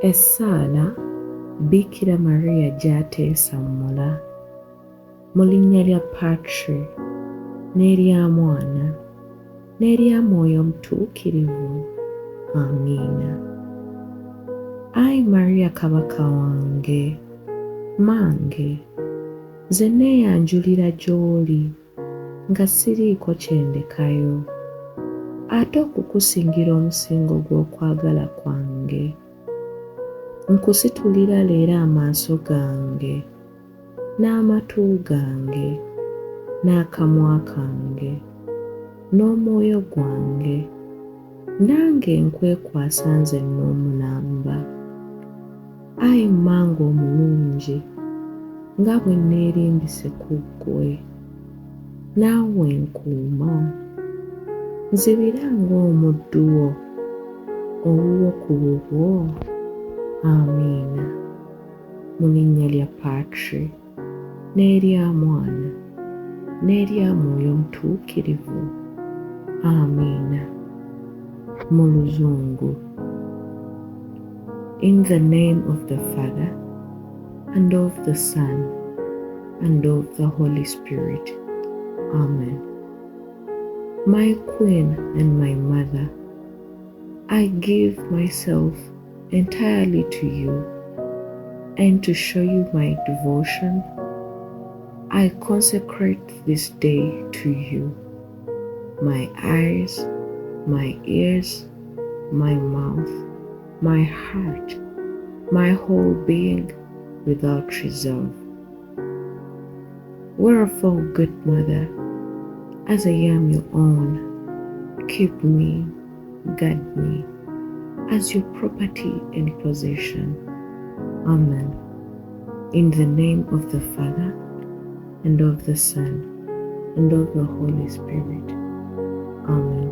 Essaala Bikiira Maria Gyateesammula, mu linnya lya Patri n'erya Mwana n'erya Mwoyo Omutuukirivu. Amiina. Ayi Maria Kabaka wange, mmange, nze neeyanjulira gy'oli nga siriiko kyendekayo, ate okukusingira omusingo gw'okwagala kwange. Nkusitulira leero amaaso gange, n'amatu gange, n'akamwa kange, n'omwoyo gwange, nange nkwekwasa nze n'omunamba. Ayi mmange omulungi, nga bwe neerimbise ku ggwe, naawe nkuuma, nzibira ng'omuddu wo owuwo ku bubwo. Amiina. Mu linnya lya Patri n'erya Mwana n'erya Mwoyo Omutuukirivu. Amiina. Mu Luzungu. In the name of the Father, and of the Son, and of the Holy Spirit. Amen. My Queen and my Mother, I give myself entirely to you, and to show you my devotion, I consecrate this day to you, my eyes, my ears, my mouth, my heart, my whole being without reserve. Wherefore, good Mother, as I am your own, keep me, guard me, as your property and possession. Amen. In the name of the Father, and of the Son, and of the Holy Spirit. Amen.